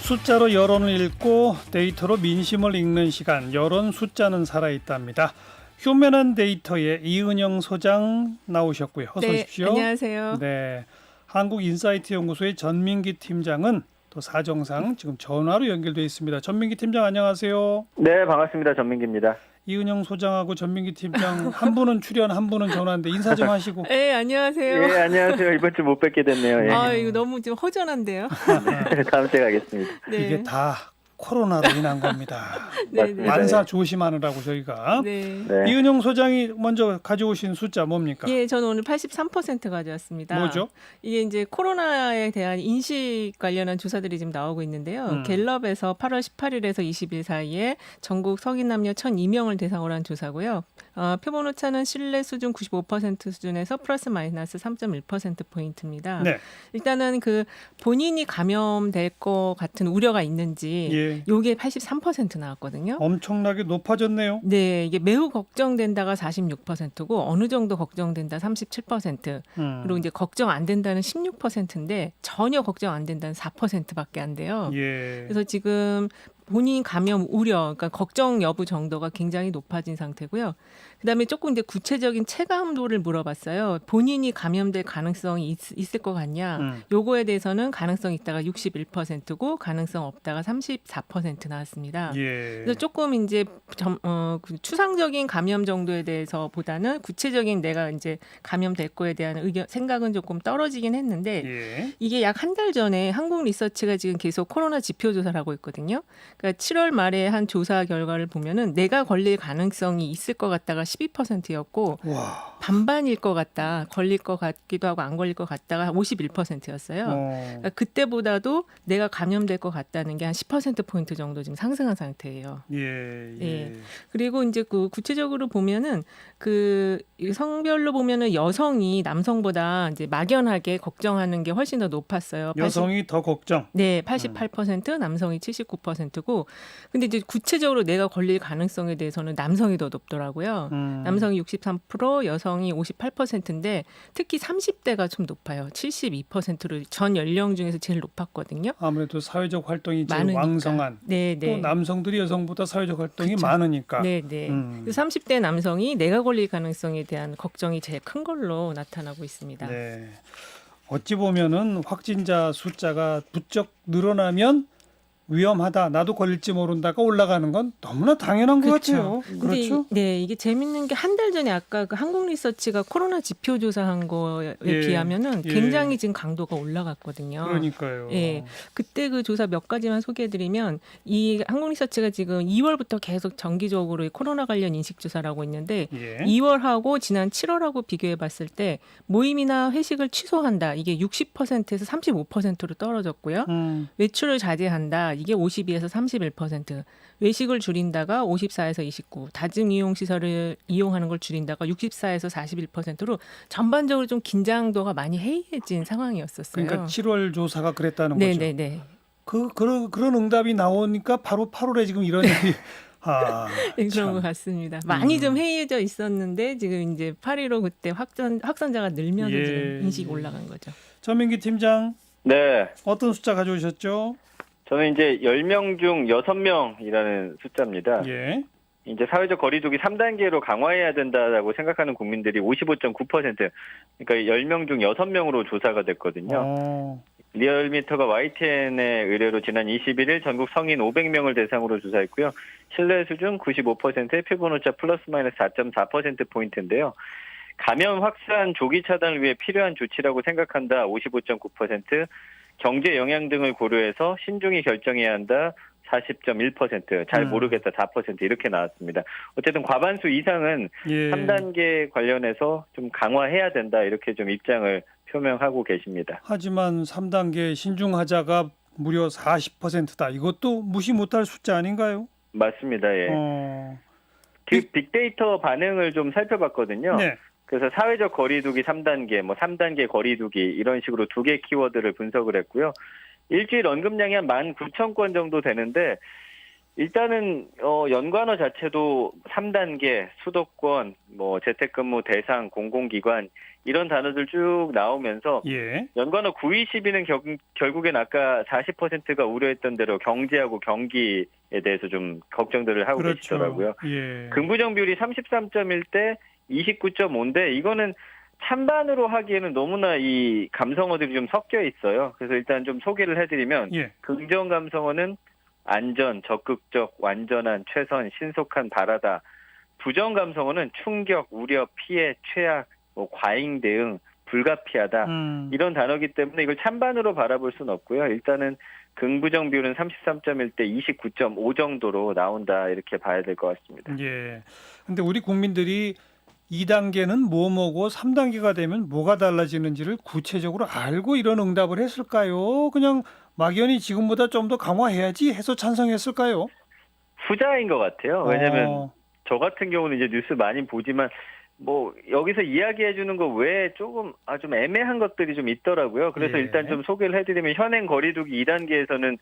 숫자로 여론을 읽고 데이터로 민심을 읽는 시간, 여론 숫자는 살아있답니다. 휴면한 데이터의 이은영 소장 나오셨고요. 어서 오십시오. 안녕하세요. 네, 한국인사이트 연구소의 전민기 팀장은 또 사정상 지금 전화로 연결되어 있습니다. 전민기 팀장 안녕하세요. 네, 반갑습니다. 전민기입니다. 이은영 소장하고 전민기 팀장 한 분은 출연, 한 분은 전화인데 인사 좀 하시고. 네, 안녕하세요. 예, 안녕하세요. 이번 주 못 뵙게 됐네요. 예. 아, 이거 너무 좀 허전한데요. 다음 주에 가겠습니다. 네. 이게 다 코로나로 인한 겁니다. 네, 네. 만사 조심하느라고 저희가. 네. 네. 이은영 소장이 먼저 가져오신 숫자 뭡니까? 예, 저는 오늘 83% 가져왔습니다. 뭐죠? 이게 이제 코로나에 대한 인식 관련한 조사들이 지금 나오고 있는데요. 갤럽에서 8월 18일에서 20일 사이에 전국 성인 남녀 1,002명을 대상으로 한 조사고요. 표본 오차는 신뢰 수준 95% 수준에서 플러스 마이너스 3.1%포인트입니다. 네. 일단은 그 본인이 감염될 것 같은 우려가 있는지 예. 요게 83% 나왔거든요. 엄청나게 높아졌네요. 네, 이게 매우 걱정된다가 46%고 어느 정도 걱정된다 37%. 그리고 이제 걱정 안 된다는 16%인데 전혀 걱정 안 된다는 4%밖에 안 돼요. 예. 그래서 지금 본인 감염 우려, 그러니까 걱정 여부 정도가 굉장히 높아진 상태고요. 그다음에 조금 이제 구체적인 체감도를 물어봤어요. 본인이 감염될 가능성이 있을 것 같냐? 요거에 대해서는 가능성 있다가 61%고 가능성 없다가 34% 나왔습니다. 예. 그래서 조금 이제 그 추상적인 감염 정도에 대해서보다는 구체적인 내가 이제 감염될 거에 대한 생각은 조금 떨어지긴 했는데 예. 이게 약 한 달 전에 한국 리서치가 지금 계속 코로나 지표 조사를 하고 있거든요. 그러니까 7월 말에 한 조사 결과를 보면은 내가 걸릴 가능성이 있을 것 같다가 12%였고 와. 반반일 것 같다, 걸릴 것 같기도 하고 안 걸릴 것 같다가 51%였어요. 그러니까 그때보다도 내가 감염될 것 같다는 게 한 10%포인트 정도 지금 상승한 상태예요. 예. 예. 예. 그리고 이제 그 구체적으로 보면은 그 성별로 보면은 여성이 남성보다 이제 막연하게 걱정하는 게 훨씬 더 높았어요. 여성이 더 걱정. 네, 88%, 남성이 79%고, 근데 이제 구체적으로 내가 걸릴 가능성에 대해서는 남성이 더 높더라고요. 남성이 63%, 여성이 58%인데 특히 30대가 좀 높아요. 72%로 전 연령 중에서 제일 높았거든요. 아무래도 사회적 활동이 제일 많으니까. 왕성한. 네, 네. 또 남성들이 여성보다 사회적 활동이 그쵸. 많으니까. 네, 네. 30대 남성이 내가 걸릴 가능성에 대한 걱정이 제일 큰 걸로 나타나고 있습니다. 네. 어찌 보면은 확진자 숫자가 부쩍 늘어나면 위험하다, 나도 걸릴지 모른다가 올라가는 건 너무나 당연한 것 같아요. 근데 그렇죠? 네, 이게 재밌는 게 한 달 전에 아까 그 한국 리서치가 코로나 지표 조사한 거에 예, 비하면은 예. 굉장히 지금 강도가 올라갔거든요. 그러니까요. 예. 그때 그 조사 몇 가지만 소개해드리면 이 한국 리서치가 지금 2월부터 계속 정기적으로 코로나 관련 인식 조사를 하고 있는데 예. 2월하고 지난 7월하고 비교해 봤을 때 모임이나 회식을 취소한다. 이게 60%에서 35%로 떨어졌고요. 외출을 자제한다. 이게 52에서 31%. 외식을 줄인다가 54에서 29. 다중 이용 시설을 이용하는 걸 줄인다가 64에서 41%로 전반적으로 좀 긴장도가 많이 해이해진 상황이었었어요. 그러니까 7월 조사가 그랬다는 거죠. 네네네. 그런 응답이 나오니까 바로 8월에 지금 이런 일이 그런 참. 것 같습니다. 많이 좀 해이해져 있었는데 지금 이제 8.15 그때 확산자가 늘면서 예. 지금 인식이 올라간 거죠. 전민기 팀장 네. 어떤 숫자 가져오셨죠? 저는 이제 10명 중 6명이라는 숫자입니다. 예. 이제 사회적 거리두기 3단계로 강화해야 된다라고 생각하는 국민들이 55.9%, 그러니까 10명 중 6명으로 조사가 됐거든요. 리얼미터가 YTN의 의뢰로 지난 21일 전국 성인 500명을 대상으로 조사했고요. 신뢰 수준 95%의 표본오차 플러스 마이너스 4.4%포인트인데요. 감염 확산 조기 차단을 위해 필요한 조치라고 생각한다 55.9%, 경제 영향 등을 고려해서 신중히 결정해야 한다 40.1%, 잘 모르겠다 4% 이렇게 나왔습니다. 어쨌든 과반수 이상은 예. 3단계 관련해서 좀 강화해야 된다 이렇게 좀 입장을 표명하고 계십니다. 하지만 3단계 신중하자가 무려 40%다. 이것도 무시 못할 숫자 아닌가요? 맞습니다. 예. 그 빅데이터 반응을 좀 살펴봤거든요. 네. 그래서 사회적 거리두기 3단계, 3단계 거리두기 이런 식으로 2개 키워드를 분석을 했고요. 일주일 언급량이 한 19,000건 정도 되는데 일단은 연관어 자체도 3단계, 수도권, 뭐 재택근무 대상, 공공기관 이런 단어들 쭉 나오면서 예. 연관어 9, 2, 12는 결국엔 아까 40%가 우려했던 대로 경제하고 경기에 대해서 좀 걱정들을 하고 그렇죠. 계시더라고요. 예. 긍부정 비율이 33.1대 29.5인데 이거는 찬반으로 하기에는 너무나 이 감성어들이 좀 섞여 있어요. 그래서 일단 좀 소개를 해드리면 예. 긍정 감성어는 안전, 적극적, 완전한, 최선, 신속한, 바라다. 부정 감성어는 충격, 우려, 피해, 최악, 뭐 과잉 대응, 불가피하다. 이런 단어이기 때문에 이걸 찬반으로 바라볼 수는 없고요. 일단은 긍부정 비율은 33.1대 29.5 정도로 나온다 이렇게 봐야 될 것 같습니다. 예. 근데 우리 국민들이 2단계는 뭐뭐고 3단계가 되면 뭐가 달라지는지를 구체적으로 알고 이런 응답을 했을까요? 그냥 막연히 지금보다 좀 더 강화해야지 해서 찬성했을까요? 후자인 것 같아요. 왜냐하면 저 같은 경우는 이제 뉴스 많이 보지만 뭐 여기서 이야기해 주는 거 외에 조금 좀 애매한 것들이 좀 있더라고요. 그래서 예. 일단 좀 소개를 해드리면 현행 거리두기 2단계에서는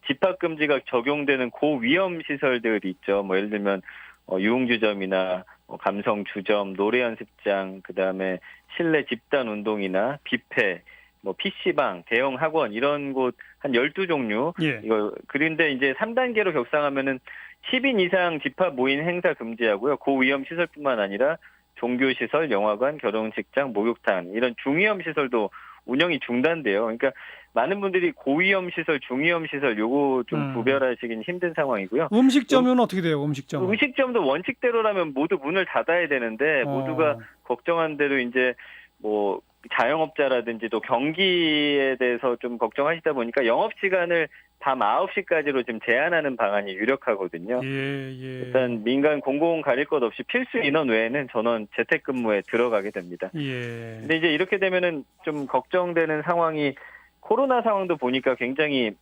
집합 금지가 적용되는 고위험 시설들이 있죠. 뭐 예를 들면 유흥주점이나 감성 주점, 노래 연습장, 그다음에 실내 집단 운동이나 뷔페, 뭐 PC방, 대형 학원 이런 곳 한 12종류. 예. 이거 그런데 이제 3단계로 격상하면은 10인 이상 집합 모임 행사 금지하고요. 고위험 시설뿐만 아니라 종교 시설, 영화관, 결혼식장, 목욕탕 이런 중위험 시설도 운영이 중단돼요. 그러니까 많은 분들이 고위험 시설, 중위험 시설 요거 좀 구별하시긴 힘든 상황이고요. 음식점은 어떻게 돼요? 음식점도 원칙대로라면 모두 문을 닫아야 되는데 모두가 걱정한 대로 이제 뭐 자영업자라든지 또 경기에 대해서 좀 걱정하시다 보니까 영업 시간을 밤 9시까지로 지금 제한하는 방안이 유력하거든요. 예. 일단 민간 공공 가릴 것 없이 필수 인원 외에는 전원 재택근무에 들어가게 됩니다. 예. 근데 이제 이렇게 되면은 좀 걱정되는 상황이 코로나 상황도 보니까 굉장히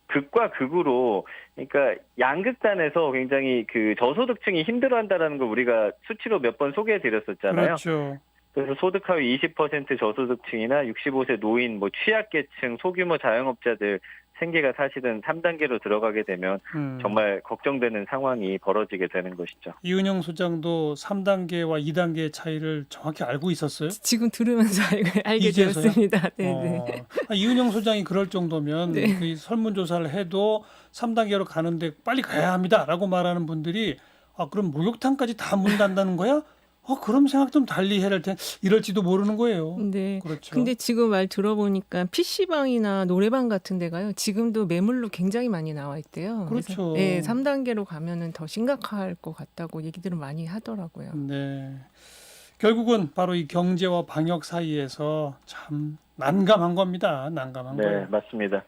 극과 극으로 그러니까 양극단에서 굉장히 그 저소득층이 힘들어한다라는 걸 우리가 수치로 몇 번 소개해드렸었잖아요. 그렇죠. 그래서 소득 하위 20% 저소득층이나 65세 노인, 뭐 취약계층, 소규모 자영업자들 생계가 사실은 3단계로 들어가게 되면 정말 걱정되는 상황이 벌어지게 되는 것이죠. 이은영 소장도 3단계와 2단계의 차이를 정확히 알고 있었어요? 지금 들으면서 알게 이제서야? 되었습니다. 네. 이은영 소장이 그럴 정도면 네. 그 설문조사를 해도 3단계로 가는데 빨리 가야 합니다라고 말하는 분들이 그럼 목욕탕까지 다 문 닫는다는 거야? 그럼 생각 좀 달리 해야 될 텐데 이럴지도 모르는 거예요. 네. 그렇죠. 근데 지금 말 들어보니까 PC방이나 노래방 같은 데가요. 지금도 매물로 굉장히 많이 나와 있대요. 그렇죠. 네, 3단계로 가면은 더 심각할 것 같다고 얘기들을 많이 하더라고요. 네. 결국은 바로 이 경제와 방역 사이에서 참 난감한 겁니다. 난감한 거예요. 네, 맞습니다.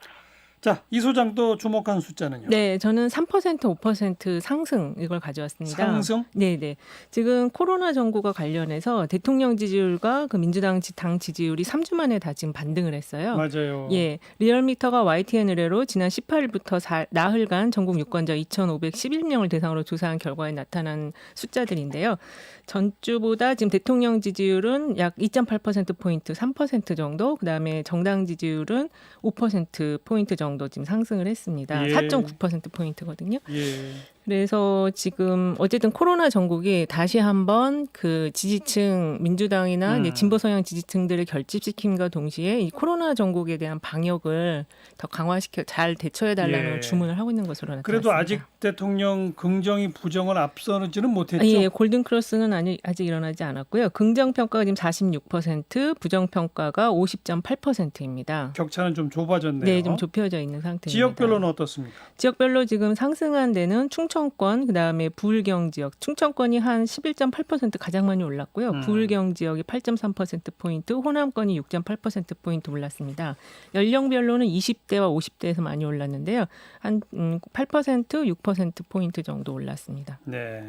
자, 이 소장도 주목한 숫자는요? 네, 저는 3%, 5% 상승 이걸 가져왔습니다. 상승? 네. 지금 코로나 정부가 관련해서 대통령 지지율과 그 민주당 당 지지율이 3주 만에 다 지금 반등을 했어요. 맞아요. 예, 리얼미터가 YTN 의뢰로 지난 18일부터 나흘간 전국 유권자 2,511명을 대상으로 조사한 결과에 나타난 숫자들인데요. 전주보다 지금 대통령 지지율은 약 2.8%포인트, 3% 정도, 그다음에 정당 지지율은 5%포인트 정도 지금 상승을 했습니다. 예. 4.9%포인트거든요. 예. 그래서 지금 어쨌든 코로나 전국이 다시 한번 그 지지층 민주당이나 이제 진보 성향 지지층들을 결집시킴과 동시에 이 코로나 전국에 대한 방역을 더 강화시켜 잘 대처해 달라는 주문을 하고 있는 것으로 나타났습니다. 그래도 아직 대통령 긍정이 부정을 앞서지는 못했죠. 예, 골든 크로스는 아직 일어나지 않았고요. 긍정 평가가 지금 46%, 부정 평가가 50.8%입니다. 격차는 좀 좁아졌네요. 네, 좀 좁혀져 있는 상태입니다. 지역별로는 어떻습니까? 지역별로 지금 상승한 데는 충청권, 그다음에 부울경 지역. 충청권이 한 11.8% 가장 많이 올랐고요. 부울경 지역이 8.3%포인트, 호남권이 6.8%포인트 올랐습니다. 연령별로는 20대와 50대에서 많이 올랐는데요. 한 8%, 6%포인트 정도 올랐습니다. 네.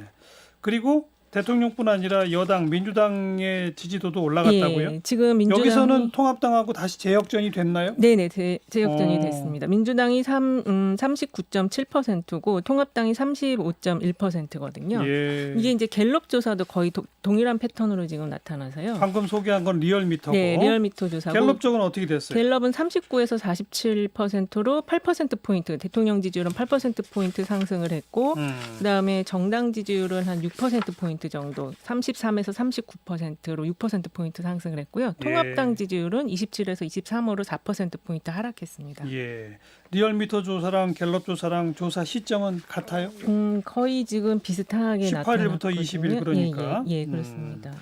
그리고 대통령뿐 아니라 여당 민주당의 지지도도 올라갔다고요? 예, 지금 민주당이 여기서는 통합당하고 다시 재역전이 됐나요? 네네 재역전이 어. 됐습니다. 민주당이 39.7%고 통합당이 35.1%거든요. 예. 이게 이제 갤럽 조사도 거의 동일한 패턴으로 지금 나타나서요. 방금 소개한 건 리얼미터고. 네, 리얼미터 조사고. 갤럽 쪽은 어떻게 됐어요? 갤럽은 39에서 47%로 8%포인트, 대통령 지지율은 8%포인트 상승을 했고, 그다음에 정당 지지율은 한 6%포인트 정도, 33에서 39%로 6%포인트 상승을 했고요. 통합당 예. 지지율은 27에서 23으로 4%포인트 하락했습니다. 예. 리얼미터 조사랑 갤럽 조사랑 조사 시점은 같아요? 거의 지금 비슷하게 18일부터 나타났거든요. 20일 그러니까. 예, 그렇습니다.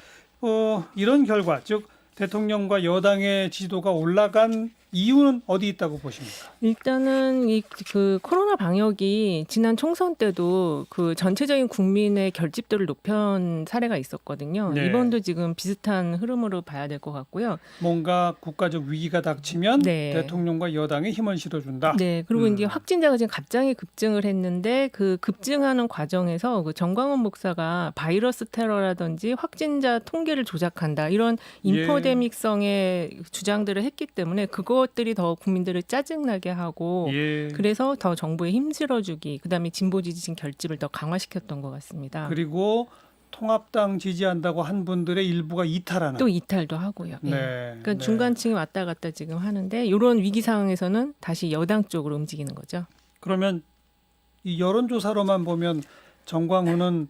이런 결과, 즉 대통령과 여당의 지지도가 올라간 이유는 어디 있다고 보십니까? 일단은 그 코로나 방역이 지난 총선 때도 그 전체적인 국민의 결집도를 높인 사례가 있었거든요. 네. 이번도 지금 비슷한 흐름으로 봐야 될 것 같고요. 뭔가 국가적 위기가 닥치면 네. 대통령과 여당에 힘을 실어준다. 네, 그리고 이제 확진자가 지금 갑자기 급증을 했는데 그 급증하는 과정에서 그 정광훈 목사가 바이러스 테러라든지 확진자 통계를 조작한다 이런 인포데믹성의 주장들을 했기 때문에 그것들이 더 국민들을 짜증나게 하고 예. 그래서 더 정부에 힘 실어주기 그다음에 진보 지지층 결집을 더 강화시켰던 것 같습니다. 그리고 통합당 지지한다고 한 분들의 일부가 이탈하는. 또 이탈도 하고요. 예. 네. 그러니까 네. 중간층이 왔다 갔다 지금 하는데 이런 위기 상황에서는 다시 여당 쪽으로 움직이는 거죠. 그러면 이 여론조사로만 보면 정광훈은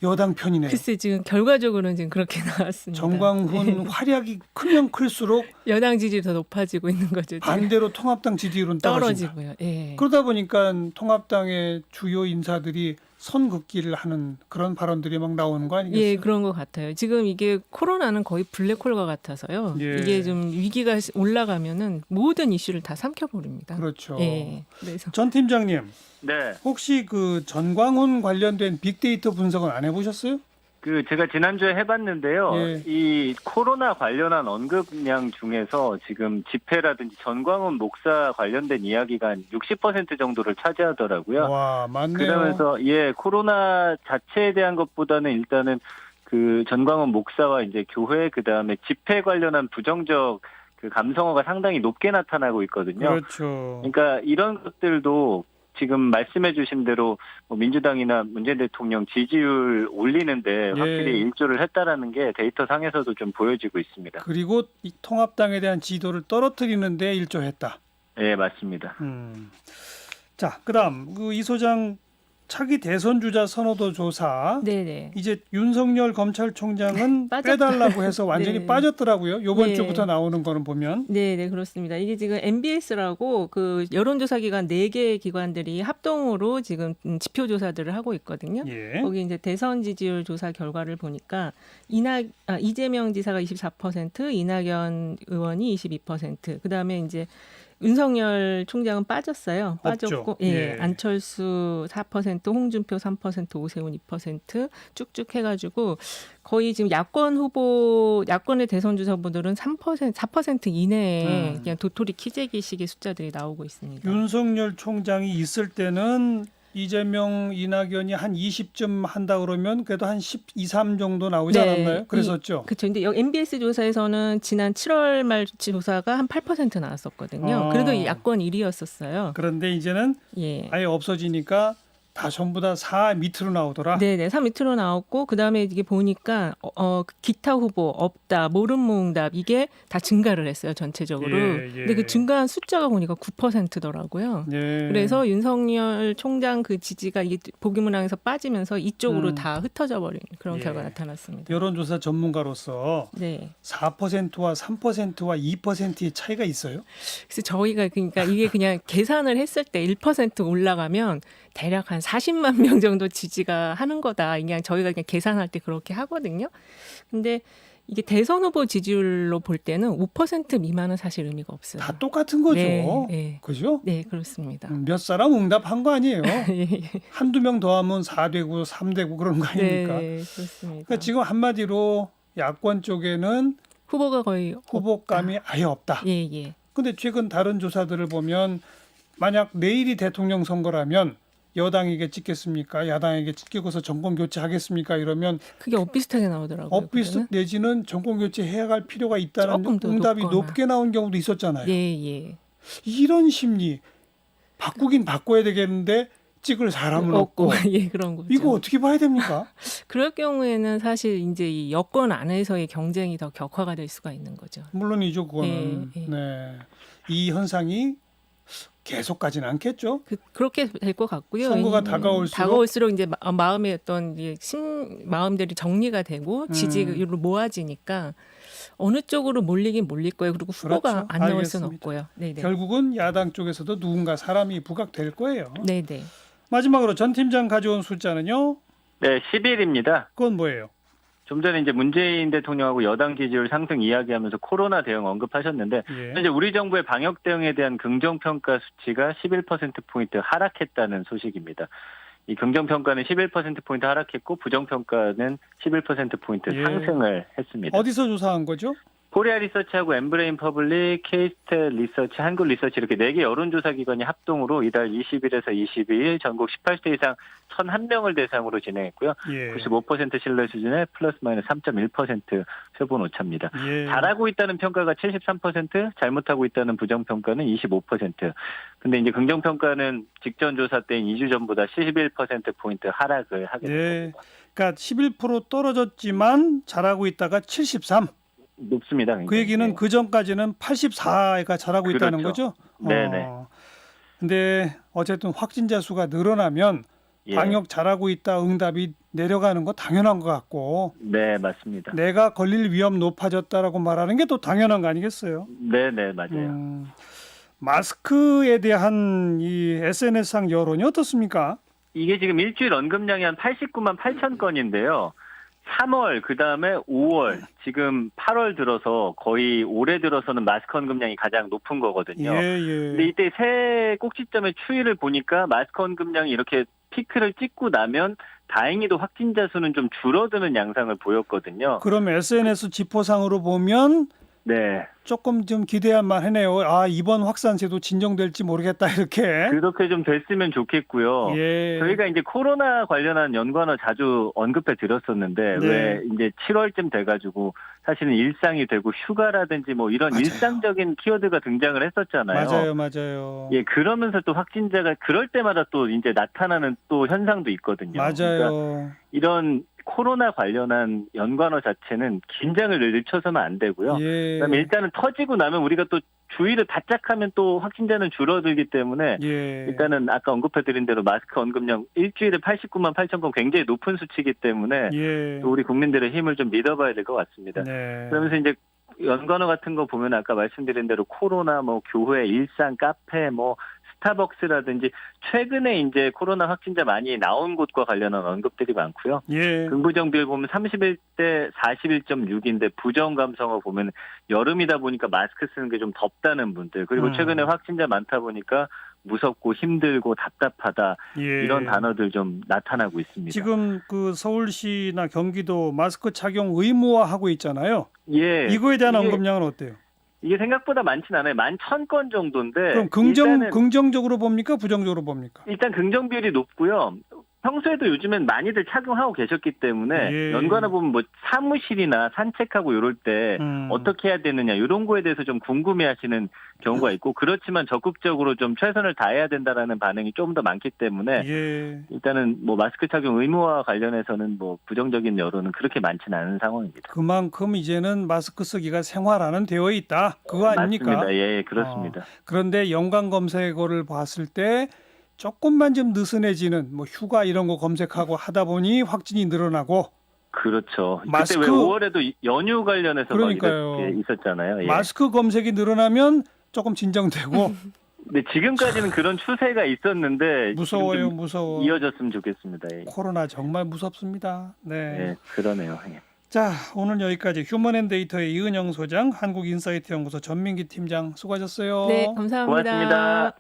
여당 편이네요. 글쎄 지금 결과적으로는 지금 그렇게 나왔습니다. 정광훈 활약이 크면 클수록 여당 지지율이 더 높아지고 있는 거죠. 지금. 반대로 통합당 지지율은 떨어진다. 떨어지고요. 예. 그러다 보니까 통합당의 주요 인사들이 선긋기를 하는 그런 발언들이 막 나오는 거 아니겠어요? 예, 그런 것 같아요. 지금 이게 코로나는 거의 블랙홀과 같아서요. 예. 이게 좀 위기가 올라가면은 모든 이슈를 다 삼켜버립니다. 그렇죠. 예. 그래서 전 팀장님, 네. 혹시 그 전광훈 관련된 빅데이터 분석은 안 해보셨어요? 제가 지난주에 해봤는데요. 예. 이 코로나 관련한 언급량 중에서 지금 집회라든지 전광훈 목사 관련된 이야기가 한 60% 정도를 차지하더라고요. 와, 맞네요. 그러면서 코로나 자체에 대한 것보다는 일단은 그 전광훈 목사와 이제 교회 그다음에 집회 관련한 부정적 그 감성어가 상당히 높게 나타나고 있거든요. 그렇죠. 그러니까 이런 것들도 지금 말씀해주신 대로 민주당이나 문재인 대통령 지지율 올리는데 확실히 일조를 했다라는 게 데이터 상에서도 좀 보여지고 있습니다. 그리고 이 통합당에 대한 지지도를 떨어뜨리는 데 일조했다. 네, 맞습니다. 자, 그다음 이 소장 차기 대선 주자 선호도 조사. 네네. 이제 윤석열 검찰총장은 빠졌다. 빼달라고 해서 완전히 네. 빠졌더라고요. 이번 네. 주부터 나오는 거는 보면. 네, 그렇습니다. 이게 지금 MBS라고 그 여론조사 기관 4개 기관들이 합동으로 지금 지표 조사들을 하고 있거든요. 예. 거기 이제 대선 지지율 조사 결과를 보니까 이재명 지사가 24%, 이낙연 의원이 22%, 그다음에 이제 윤석열 총장은 빠졌어요. 빠졌고, 없죠. 예, 예. 안철수 4%, 홍준표 3%, 오세훈 2% 쭉쭉 해가지고 거의 지금 야권의 대선 주자분들은 4% 이내에 그냥 도토리 키재기식의 숫자들이 나오고 있습니다. 윤석열 총장이 있을 때는 이재명, 이낙연이 한 20점 한다 그러면 그래도 한 12, 3 정도 나오지 않았나요? 그랬었죠. 그렇죠. 근데 MBS 조사에서는 지난 7월 말 조사가 한 8% 나왔었거든요. 그래도 야권 1위였었어요. 그런데 이제는 예. 아예 없어지니까 다 전부 다 4 밑으로 나오더라. 네네, 3 밑으로 나왔고 그다음에 이게 보니까 기타 후보 없다, 모름모응답 이게 다 증가를 했어요 전체적으로. 예. 근데 그 증가한 숫자가 보니까 9%더라고요. 예. 그래서 윤석열 총장 그 지지가 이게 보기문항에서 빠지면서 이쪽으로 다 흩어져 버린 그런 예. 결과가 나타났습니다. 여론조사 전문가로서 네. 4%와 3%와 2%의 차이가 있어요? 그래서 저희가 그러니까 이게 그냥 계산을 했을 때 1% 올라가면 대략 한 40만 명 정도 지지가 하는 거다. 그냥 저희가 그냥 계산할 때 그렇게 하거든요. 근데 이게 대선 후보 지지율로 볼 때는 5% 미만은 사실 의미가 없어요. 다 똑같은 거죠. 네, 네. 그죠? 네, 그렇습니다. 몇 사람 응답한 거 아니에요. 예, 한두 명 더하면 4 되고 3 되고 그런 거 아닙니까? 네, 그렇습니다. 그러니까 지금 한마디로 야권 쪽에는 후보가 거의 후보감이 아예 없다. 예, 예. 근데 최근 다른 조사들을 보면 만약 내일이 대통령 선거라면 여당에게 찍겠습니까? 야당에게 찍고서 정권 교체하겠습니까? 이러면 그게 엇비슷하게 나오더라고요. 엇비슷 그거는. 내지는 정권 교체해야 할 필요가 있다는 조금 더 응답이 높거나. 높게 나온 경우도 있었잖아요. 예. 이런 심리 바꾸긴 바꿔야 되겠는데 찍을 사람은 없고 예, 그런 거죠. 이거 어떻게 봐야 됩니까? 그럴 경우에는 사실 이제 이 여권 안에서의 경쟁이 더 격화가 될 수가 있는 거죠. 물론이죠, 그거는. 예. 네. 이 현상이 계속 가진 않겠죠. 그렇게 될 것 같고요. 선거가 다가올수록 이제 마음의 어떤 마음들이 정리가 되고 지지로 모아지니까 어느 쪽으로 몰리긴 몰릴 거예요. 그리고 후보가 그렇죠. 안 나올 알겠습니다. 수는 없고요. 네네. 결국은 야당 쪽에서도 누군가 사람이 부각될 거예요. 네네. 마지막으로 전 팀장 가져온 숫자는요. 네, 10일입니다. 그건 뭐예요? 좀 전에 이제 문재인 대통령하고 여당 지지율 상승 이야기하면서 코로나 대응 언급하셨는데 예. 현재 우리 정부의 방역 대응에 대한 긍정평가 수치가 11%포인트 하락했다는 소식입니다. 이 긍정평가는 11%포인트 하락했고 부정평가는 11%포인트 예. 상승을 했습니다. 어디서 조사한 거죠? 코리아 리서치하고 엠브레인 퍼블릭, 케이스텔 리서치, 한국 리서치 이렇게 4개 여론조사 기관이 합동으로 이달 20일에서 22일 전국 18세 이상 1,001명을 대상으로 진행했고요. 예. 95% 신뢰 수준의 플러스 마이너스 3.1% 표본 오차입니다. 예. 잘하고 있다는 평가가 73%, 잘못하고 있다는 부정평가는 25%. 근데 이제 긍정평가는 직전 조사 때인 2주 전보다 11%포인트 하락을 하게 예. 됐습니다. 그러니까 11% 떨어졌지만 잘하고 있다가 73. 높습니다. 그 굉장히. 얘기는 그 전까지는 84가 잘하고 있다는 그렇죠. 거죠? 네네. 근데 어쨌든 확진자 수가 늘어나면 예. 방역 잘하고 있다 응답이 내려가는 거 당연한 것 같고 네, 맞습니다. 내가 걸릴 위험 높아졌다라고 말하는 게 또 당연한 거 아니겠어요? 네, 맞아요. 마스크에 대한 이 SNS상 여론이 어떻습니까? 이게 지금 일주일 언급량이 한 89만 8천 건인데요. 3월, 그 다음에 5월, 지금 8월 들어서 거의 올해 들어서는 마스크 언급량이 가장 높은 거거든요. 근데 예. 이때 새 꼭지점의 추이를 보니까 마스크 언급량이 이렇게 피크를 찍고 나면 다행히도 확진자 수는 좀 줄어드는 양상을 보였거든요. 그럼 SNS 지표상으로 보면 네. 조금 좀 기대할 만하네요. 아, 이번 확산세도 진정될지 모르겠다 이렇게. 그렇게 좀 됐으면 좋겠고요. 예. 저희가 이제 코로나 관련한 연관어 자주 언급해 드렸었는데 네. 왜 이제 7월쯤 돼가지고 사실은 일상이 되고 휴가라든지 뭐 이런 맞아요. 일상적인 키워드가 등장을 했었잖아요. 맞아요. 예, 그러면서 또 확진자가 그럴 때마다 또 이제 나타나는 또 현상도 있거든요. 그러니까 맞아요. 이런 코로나 관련한 연관어 자체는 긴장을 늦춰서는 안 되고요. 예. 그다음에 일단은 터지고 나면 우리가 또 주의를 바짝하면 또 확진자는 줄어들기 때문에 예. 일단은 아까 언급해드린 대로 마스크 언급량 일주일에 89만 8천 건 굉장히 높은 수치이기 때문에 예. 또 우리 국민들의 힘을 좀 믿어봐야 될 것 같습니다. 네. 그러면서 이제 연관어 같은 거 보면 아까 말씀드린 대로 코로나, 뭐 교회, 일상, 카페, 뭐 스타벅스라든지 최근에 이제 코로나 확진자 많이 나온 곳과 관련한 언급들이 많고요. 예. 긍부정 비율 보면 31대 41.6인데 부정 감성어 보면 여름이다 보니까 마스크 쓰는 게 좀 덥다는 분들, 그리고 최근에 확진자 많다 보니까 무섭고 힘들고 답답하다 예. 이런 단어들 좀 나타나고 있습니다. 지금 그 서울시나 경기도 마스크 착용 의무화하고 있잖아요. 예, 이거에 대한 이게- 언급량은 어때요? 이게 생각보다 많진 않아요. 11,000건 정도인데 그럼 일단은 긍정적으로 봅니까? 부정적으로 봅니까? 일단 긍정 비율이 높고요. 평소에도 요즘엔 많이들 착용하고 계셨기 때문에 예. 연관어 보면 뭐 사무실이나 산책하고 이럴 때 어떻게 해야 되느냐 이런 거에 대해서 좀 궁금해하시는 경우가 있고 그렇지만 적극적으로 좀 최선을 다해야 된다라는 반응이 좀 더 많기 때문에 예. 일단은 뭐 마스크 착용 의무화 관련해서는 뭐 부정적인 여론은 그렇게 많지는 않은 상황입니다. 그만큼 이제는 마스크 쓰기가 생활화는 되어 있다. 그거 아닙니까? 맞습니다. 예, 그렇습니다. 그런데 연관 검색어를 봤을 때 조금만 좀 느슨해지는 뭐 휴가 이런 거 검색하고 하다 보니 확진이 늘어나고 그렇죠. 마스크- 그때 왜 5월에도 연휴 관련해서 막 그러니까요. 이렇게 있었잖아요. 예. 마스크 검색이 늘어나면 조금 진정되고 근데 지금까지는 그런 추세가 있었는데 무서워요, 지금 좀 무서워. 이어졌으면 좋겠습니다. 예. 코로나 정말 무섭습니다. 네. 예, 그러네요. 예. 자, 오늘 여기까지 휴먼앤데이터의 이은영 소장, 한국인사이트연구소 전민기 팀장 수고하셨어요. 네, 감사합니다. 고맙습니다.